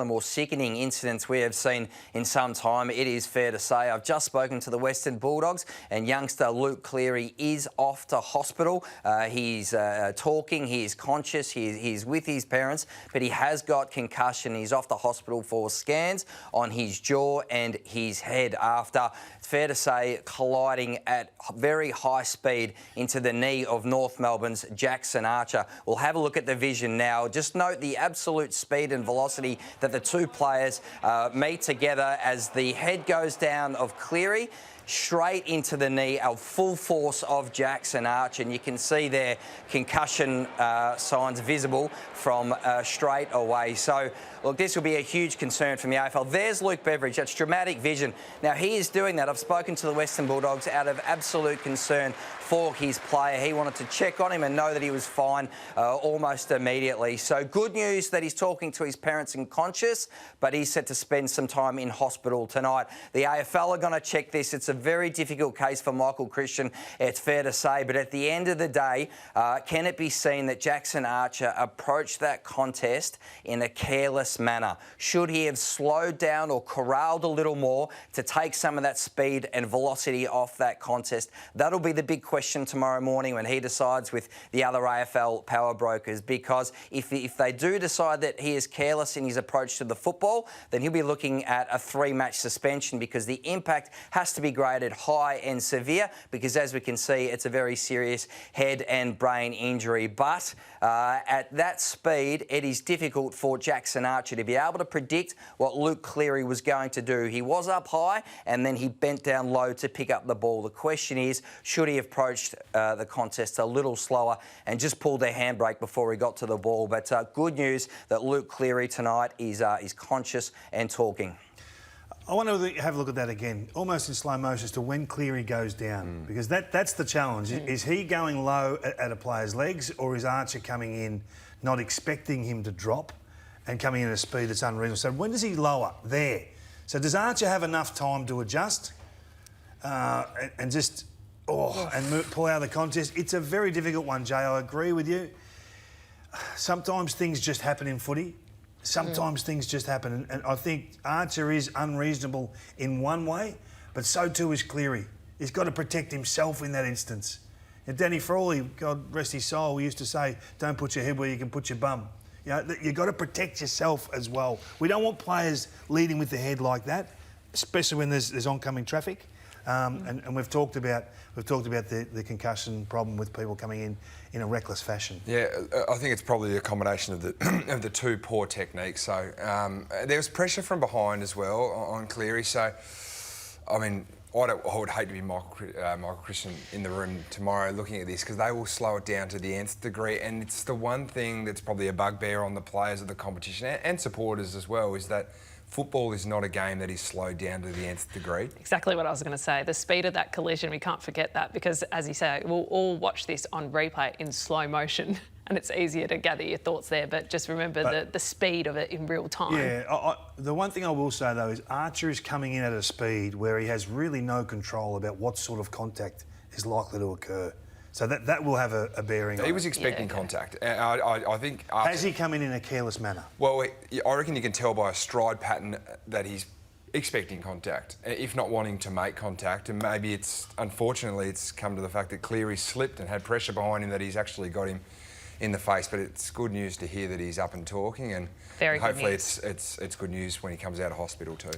the more sickening incidents we have seen in some time, it is fair to say. I've just spoken to the Western Bulldogs, and youngster Luke Cleary is off to hospital. He's talking, he is conscious, he's with his parents, but he has got concussion. He's off to hospital for scans on his jaw and his head after, it's fair to say, colliding at very high speed into the knee of North Melbourne's Jackson Archer. We'll have a look at the vision now. Just note the absolute speed and velocity that the two players meet together as the head goes down of Cleary straight into the knee of full force of Jackson Archer, and you can see there concussion signs visible from straight away. So, look, this will be a huge concern from the AFL. There's Luke Beveridge. That's dramatic vision. Now, he is doing that. I've spoken to the Western Bulldogs out of absolute concern for his player. He wanted to check on him and know that he was fine almost immediately. So, good news that he's talking to his parents and conscious, but he's set to spend some time in hospital tonight. The AFL are going to check this. It's a very difficult case for Michael Christian, it's fair to say, but at the end of the day, can it be seen that Jackson Archer approached that contest in a careless manner? Should he have slowed down or corralled a little more to take some of that speed and velocity off that contest? That'll be the big question tomorrow morning when he decides with the other AFL power brokers, because if they do decide that he is careless in his approach to the football, then he'll be looking at a 3-match suspension, because the impact has to be graded high and severe, because as we can see, it's a very serious head and brain injury. But at that speed, it is difficult for Jackson Archer to be able to predict what Luke Cleary was going to do. He was up high and then he bent down low to pick up the ball. The question is, should he have approached the contest a little slower and just pulled their handbrake before he got to the ball? But good news that Luke Cleary tonight is conscious and talking. I want to have a look at that again, almost in slow motion, as to when Cleary goes down, because that's the challenge. Is he going low at a player's legs, or is Archer coming in not expecting him to drop and coming in at a speed that's unreasonable? So when does he lower? There. So does Archer have enough time to adjust and just pull out of the contest? It's a very difficult one, Jay. I agree with you. Sometimes things just happen in footy. Sometimes things just happen, and I think Archer is unreasonable in one way, but so too is Cleary. He's got to protect himself in that instance. And Danny Frawley, God rest his soul, used to say, don't put your head where you can put your bum. You know, you've got to protect yourself as well. We don't want players leading with the head like that, especially when there's oncoming traffic. And we've talked about the concussion problem with people coming in a reckless fashion. Yeah, I think it's probably a combination of the two poor techniques. So there was pressure from behind as well on Cleary. So I mean, I would hate to be Michael Christian in the room tomorrow looking at this, because they will slow it down to the nth degree. And it's the one thing that's probably a bugbear on the players of the competition and supporters as well, is that football is not a game that is slowed down to the nth degree. Exactly what I was going to say. The speed of that collision, we can't forget that, because, as you say, we'll all watch this on replay in slow motion and it's easier to gather your thoughts there, but just remember the speed of it in real time. Yeah, the one thing I will say, though, is Archer is coming in at a speed where he has really no control about what sort of contact is likely to occur. So that will have a bearing on it. He was expecting contact. I think... Has he come in a careless manner? Well, I reckon you can tell by a stride pattern that he's expecting contact, if not wanting to make contact. And maybe unfortunately, it's come to the fact that Cleary slipped and had pressure behind him that he's actually got him in the face. But it's good news to hear that he's up and talking, and hopefully it's good news when he comes out of hospital too.